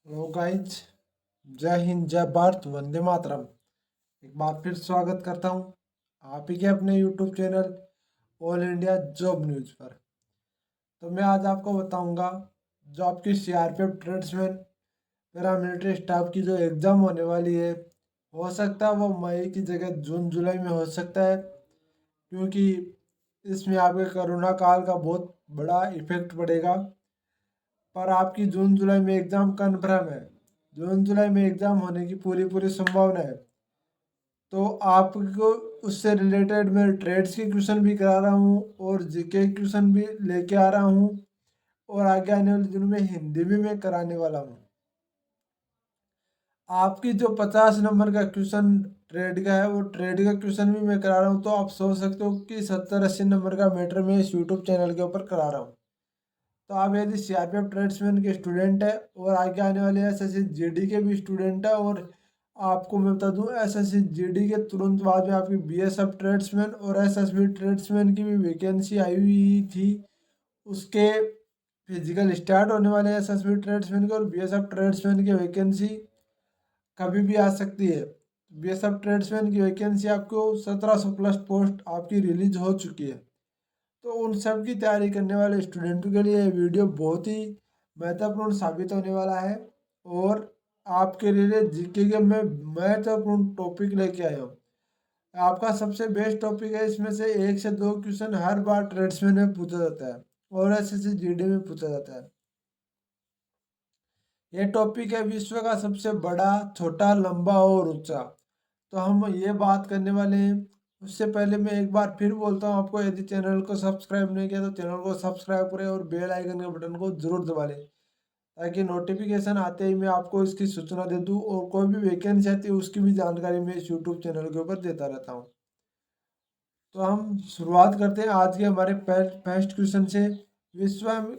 Hello guys. जय हिंद, जय भारत, वंदे मातरम। एक बार फिर स्वागत करता हूँ आप ही के अपने YouTube channel all India job news पर। तो मैं आज आपको बताऊंगा जो आपकी सीआरपीएफ ट्रेड्समैन पैरामिलिट्री स्टाफ की जो एग्ज़ाम होने वाली है, हो सकता है वो मई की जगह जून जुलाई में हो सकता है, क्योंकि इसमें आपके कोरोना काल का बहुत बड़ा इफेक्ट पड़ेगा। पर आपकी जून जुलाई में एग्ज़ाम कन्फर्म है। जून जुलाई में एग्ज़ाम होने की पूरी पूरी संभावना है। तो आपको उससे रिलेटेड मैं ट्रेड्स के क्वेश्चन भी करा रहा हूँ और जीके क्वेश्चन भी लेके आ रहा हूँ, और आगे आने वाले दिनों में हिंदी भी मैं कराने वाला हूँ। आपकी जो 50 नंबर का क्वेश्चन ट्रेड का है, वो ट्रेड का क्वेश्चन भी मैं करा रहा हूँ। तो आप सोच सकते हो कि 70-80 नंबर का मैटर मैं इस यूट्यूब चैनल के ऊपर करा रहा हूँ। तो आप यदि सीआरपीएफ ट्रेड्समैन के स्टूडेंट है और आगे आने वाले एसएससी जीडी के भी स्टूडेंट है, और आपको मैं बता दूं एसएससी जीडी के तुरंत बाद में आपकी बीएसएफ ट्रेड्समैन और एसएसबी ट्रेड्समैन की भी वैकेंसी आई हुई थी। उसके फिजिकल स्टार्ट होने वाले एसएसबी ट्रेड्समैन के और बीएसएफ ट्रेड्समैन की वैकेंसी कभी भी आ सकती है। बीएसएफ ट्रेड्समैन की वैकेंसी आपको 1700 प्लस पोस्ट आपकी रिलीज हो चुकी है। तो उन सब की तैयारी करने वाले स्टूडेंटों के लिए ये वीडियो बहुत ही महत्वपूर्ण साबित होने वाला है। और आपके लिए जीके के मैं महत्वपूर्ण टॉपिक लेके आया हूँ। आपका सबसे बेस्ट टॉपिक है, इसमें से 1 से 2 क्वेश्चन हर बार ट्रेड्समैन में पूछा जाता है और एसएससी जीडी में पूछा जाता है। ये टॉपिक है विश्व का सबसे बड़ा, छोटा, लंबा और ऊंचा। तो हम ये बात करने वाले हैं। उससे पहले मैं एक बार फिर बोलता हूँ आपको, यदि चैनल को सब्सक्राइब नहीं किया तो चैनल को सब्सक्राइब करें और बेल आइकन के बटन को जरूर दबा लें, ताकि नोटिफिकेशन आते ही मैं आपको इसकी सूचना दे दूँ, और कोई भी वैकेंसी आती है उसकी भी जानकारी मैं इस यूट्यूब चैनल के ऊपर देता रहता हूँ। तो हम शुरुआत करते हैं आज के हमारे फर्स्ट क्वेश्चन से। विश्व में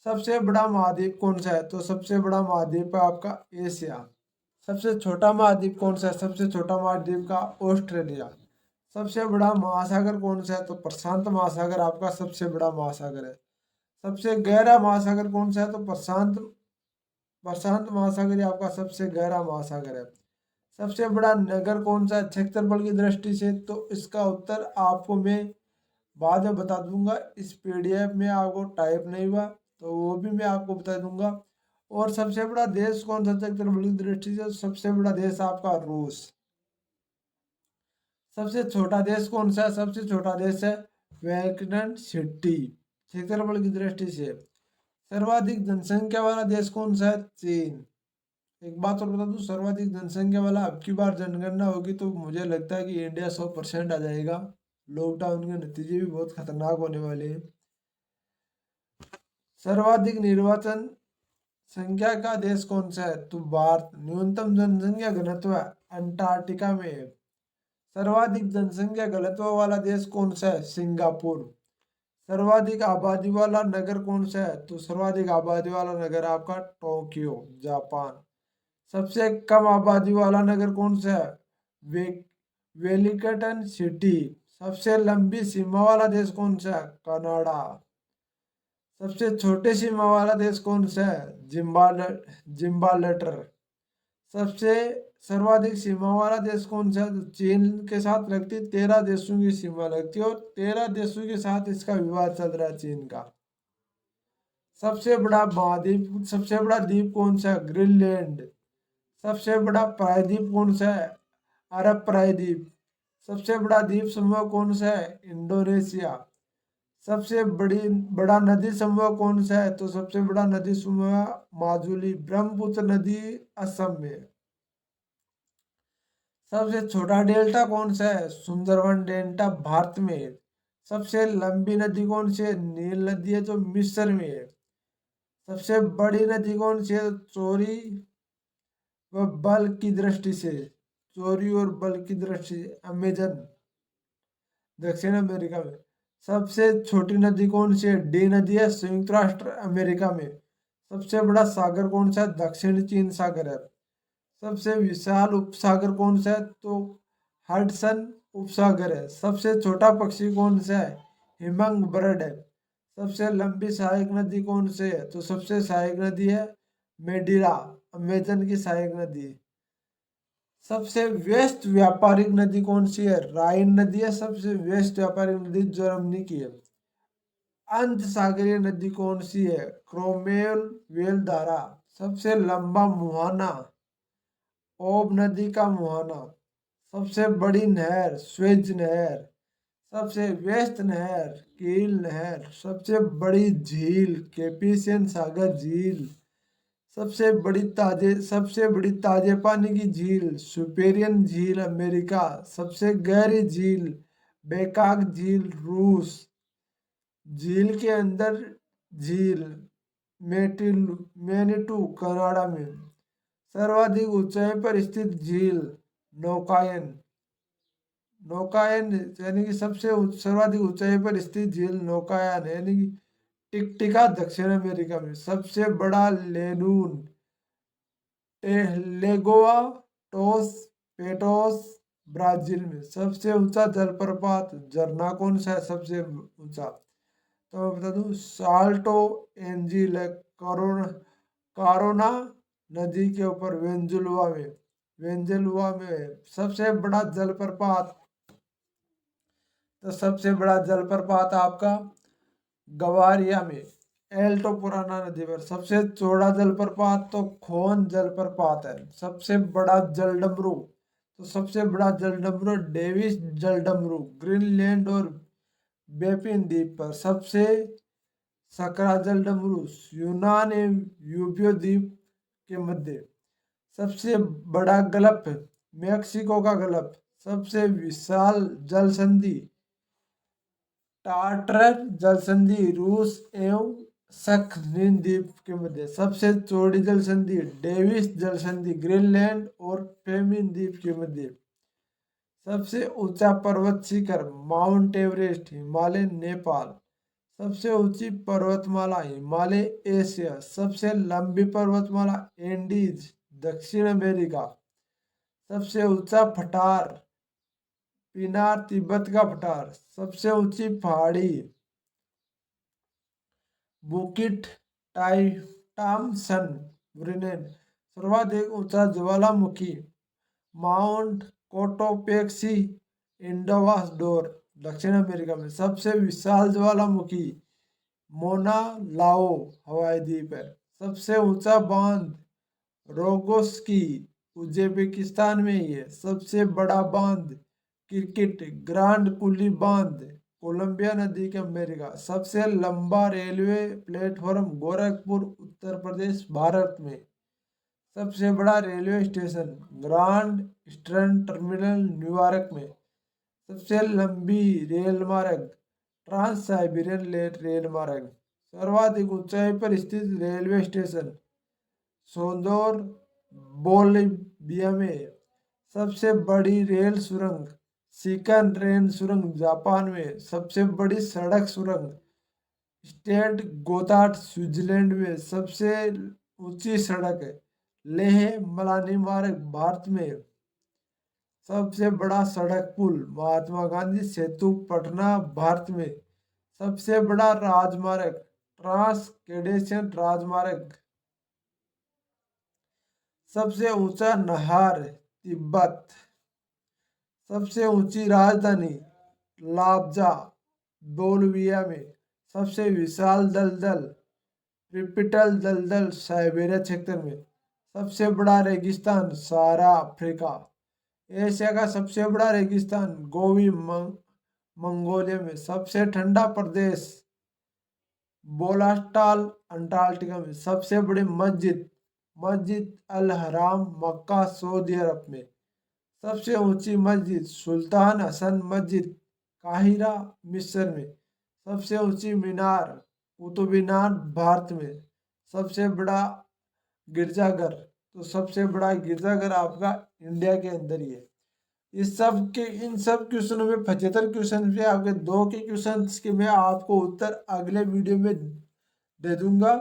सबसे बड़ा महाद्वीप कौन सा है? तो सबसे बड़ा महाद्वीप है आपका एशिया। सबसे छोटा महाद्वीप कौन सा है? सबसे छोटा महाद्वीप का ऑस्ट्रेलिया। सबसे बड़ा महासागर कौन सा है? तो प्रशांत महासागर आपका सबसे बड़ा महासागर है। सबसे गहरा महासागर कौन सा है? तो प्रशांत प्रशांत महासागर ही आपका सबसे गहरा महासागर है। सबसे बड़ा नगर कौन सा है क्षेत्रफल की दृष्टि से? तो इसका उत्तर आपको मैं बाद में बता दूंगा। इस पीडीएफ में आपको टाइप नहीं हुआ तो वो भी मैं आपको बता दूंगा। और सबसे बड़ा देश कौन सा क्षेत्रफल की दृष्टि से? सबसे बड़ा देश आपका रूस। सबसे छोटा देश कौन सा है? सबसे छोटा देश है वेटिकन सिटी, क्षेत्रफल की दृष्टि से। सर्वाधिक जनसंख्या वाला देश कौन सा है? चीन। एक बात और बता दूं, सर्वाधिक जनसंख्या वाला अब की बार जनगणना होगी तो मुझे लगता है कि इंडिया 100% आ जाएगा। लॉकडाउन के नतीजे भी बहुत खतरनाक होने वाले हैं। सर्वाधिक निर्वाचन संख्या का देश कौन सा है? तो भारत। न्यूनतम जनसंख्या घनत्व अंटार्कटिका में है। सर्वाधिक जनसंख्या घनत्व वाला देश कौन सा है? सिंगापुर। सर्वाधिक आबादी वाला नगर कौन सा है? तो सर्वाधिक आबादी वाला नगर आपका टोक्यो, जापान। सबसे कम आबादी वाला नगर कौन सा है? वे वेलिंगटन सिटी। सबसे लंबी सीमा वाला देश कौन सा है? कनाडा। सबसे छोटे सीमा वाला देश कौन सा है? जिम्बाल्टर। सबसे सर्वाधिक सीमा वाला देश कौन सा है? तो चीन के साथ लगती 13 देशों की सीमा लगती है, और 13 देशों के साथ इसका विवाद चल रहा है चीन का। सबसे बड़ा महाद्वीप, सबसे बड़ा द्वीप कौन सा है? ग्रीनलैंड। सबसे बड़ा प्रायद्वीप कौन सा है? अरब प्रायद्वीप। सबसे बड़ा द्वीप समूह कौन सा है? इंडोनेशिया। सबसे बड़ा नदी समूह कौन सा है? तो सबसे बड़ा नदी समूह माजुली, ब्रह्मपुत्र नदी असम में। सबसे छोटा डेल्टा कौन सा है? सुंदरवन डेल्टा भारत में है। सबसे लंबी नदी कौन सी है? नील नदी है जो मिस्र में है। सबसे बड़ी नदी कौन सी है? चोरी व बल की दृष्टि से, चोरी और बल की दृष्टि से अमेजन, दक्षिण अमेरिका में। सबसे छोटी नदी कौन सी है? डी नदी है संयुक्त राष्ट्र अमेरिका में। सबसे बड़ा सागर कौन सा है? दक्षिण चीन सागर है। सबसे विशाल उपसागर कौन सा है? तो हडसन उपसागर है। सबसे छोटा पक्षी कौन सा है? हिमंग बर्ड है। सबसे लंबी सहायक नदी कौन सी है? तो सबसे सहायक नदी है मेडिरा, अमेजन की सहायक नदी। सबसे व्यस्त व्यापारिक नदी कौन सी है? राइन नदी है सबसे व्यस्त व्यापारिक नदी, जर्मनी की है। अंत सागरीय नदी कौन सी है? क्रोमेल वेल धारा। सबसे लंबा मुहाना, ओब नदी का मुहाना। सबसे बड़ी नहर, स्वेज नहर। सबसे व्यस्त नहर, कील नहर। सबसे बड़ी झील, कैपिसियन सागर झील। सबसे बड़ी ताजे पानी की झील, सुपेरियन झील अमेरिका। सबसे गहरी झील, बेकाक झील रूस। झील के अंदर झील, मैनिटू कनाडा में। सर्वाधिक ऊंचाई पर स्थित झील, नौकायन। नौकायन यानी कि सर्वाधिक ऊंचाई पर स्थित झील नौकायन यानी कि टिकटिका दक्षिण अमेरिका में। सबसे बड़ा लेगून, लेगोआ टोस पेटोस ब्राजील में। सबसे ऊंचा जलप्रपात, झरना कौन सा है सबसे ऊंचा? तो मैं बता दूं, साल्टो एंजिल है, कारोना नदी के ऊपर वेंजुलुआ में है। सबसे बड़ा जलप्रपात, तो सबसे बड़ा जलप्रपात आपका गवारिया में, एल्टो पुराना नदी पर। सबसे चौड़ा जलप्रपात तो खोन जलप्रपात है। सबसे बड़ा जलडमरू, तो सबसे बड़ा जलडमरू डेविस जलडमरू, ग्रीनलैंड और बेपिन द्वीप पर। सबसे सकरा जलडमरू, यूनान एवं यूबियो द्वीप के मध्य। सबसे बड़ा गल्फ, मेक्सिको का गल्फ। सबसे विशाल जल संधि, टार्टर जल संधि, रूस एवं सख्लिन द्वीप के मध्य। सबसे चौड़ी जल संधि, डेविस जल संधि, ग्रीनलैंड और फेमिन द्वीप के मध्य। सबसे ऊंचा पर्वत शिखर, माउंट एवरेस्ट, हिमालय नेपाल। सबसे ऊंची पर्वतमाला, हिमालय एशिया। सबसे लंबी पर्वतमाला, एंडीज दक्षिण अमेरिका। सबसे ऊंचा पठार, पिनार तिब्बत का पठार। सबसे ऊंची पहाड़ी, बुकिट टाइटामसन ब्रुनेन। सर्वाधिक ऊंचा ज्वालामुखी, माउंट कोटोपेक्सी इंडोवास डोर दक्षिण अमेरिका में। सबसे विशाल ज्वालामुखी, मोना लाओ हवाई द्वीप है। सबसे ऊंचा बांध, रोगोस्की उज्बेकिस्तान में ही है। सबसे बड़ा बांध, क्रिकेट ग्रांड कुली बांध, कोलंबिया नदी के अमेरिका। सबसे लंबा रेलवे प्लेटफॉर्म, गोरखपुर उत्तर प्रदेश भारत में। सबसे बड़ा railway station, grand eastern terminal New York में। सबसे लंबी रेल मार्ग, ट्रांस साइबेरियन रेल मार्ग। सर्वाधिक ऊंचाई पर स्थित रेलवे स्टेशन, सोंदोर बोलिविया में। सबसे बड़ी रेल सुरंग, सिकन रेल सुरंग जापान में। सबसे बड़ी सड़क सुरंग, स्टेट गोतार्ड स्विट्जरलैंड में। सबसे ऊंची सड़क, लेह मलानी मार्ग भारत में। सबसे बड़ा सड़क पुल, महात्मा गांधी सेतु पटना भारत में। सबसे बड़ा राजमार्ग, ट्रांस कैडेशियन राजमार्ग। सबसे ऊंचा नहर, तिब्बत। सबसे ऊंची राजधानी, लाब्जा बोलिविया में। सबसे विशाल दलदल, प्रिपिटल दलदल साइबेरिया क्षेत्र में। सबसे बड़ा रेगिस्तान, सहारा अफ्रीका। एशिया का सबसे बड़ा रेगिस्तान, गोबी मंगोलिया में। सबसे ठंडा प्रदेश, बोलास्टाल अंटार्कटिका में। सबसे बड़ी मस्जिद, मस्जिद अल हराम मक्का सऊदी अरब में। सबसे ऊंची मस्जिद, सुल्तान हसन मस्जिद काहिरा मिस्र में। सबसे ऊंची मीनार, कुतुब मीनार भारत में। सबसे बड़ा गिरजाघर, तो सबसे बड़ा गिरजाघर आपका इंडिया के अंदर ही है। इन सब क्वेश्चनों में 75 क्वेश्चन पे आपके 2 के क्वेश्चन के मैं आपको उत्तर अगले वीडियो में दे दूंगा।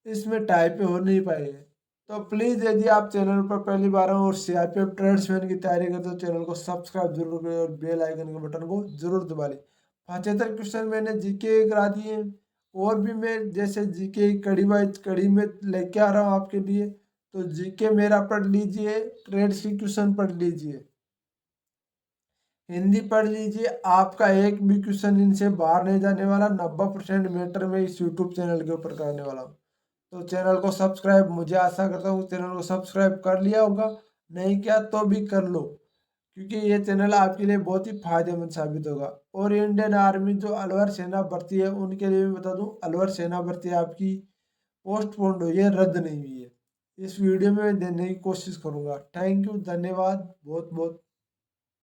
इसमें टाइप हो नहीं पाए, तो प्लीज़ यदि आप चैनल पर पहली बार हो और सीआरपीएफ ट्रेड्समैन की तैयारी करते हो, चैनल को सब्सक्राइब जरूर करें और बेल आइकन के बटन को जरूर दबा लें। 75 क्वेश्चन मैंने जीके करा दिए और भी मैं जैसे जीके कड़ी बाई कड़ी में लेके आ रहा हूँ आपके लिए। तो जीके मेरा पढ़ लीजिए, ट्रेड्स की क्वेश्चन पढ़ लीजिए, हिंदी पढ़ लीजिए। आपका एक भी क्वेश्चन इनसे बाहर नहीं जाने वाला। 90% मैटर में इस यूट्यूब चैनल के ऊपर करने वाला हूँ। तो चैनल को सब्सक्राइब, मुझे आशा करता हूँ चैनल को सब्सक्राइब कर लिया होगा, नहीं किया तो भी कर लो, क्योंकि ये चैनल आपके लिए बहुत ही फायदेमंद साबित होगा। और इंडियन आर्मी जो अलवर सेना भर्ती है उनके लिए भी बता दूं, अलवर सेना भर्ती आपकी पोस्टपोन्ड हुई है, रद्द नहीं हुई है। इस वीडियो में देने की कोशिश करूंगा। थैंक यू, धन्यवाद बहुत बहुत।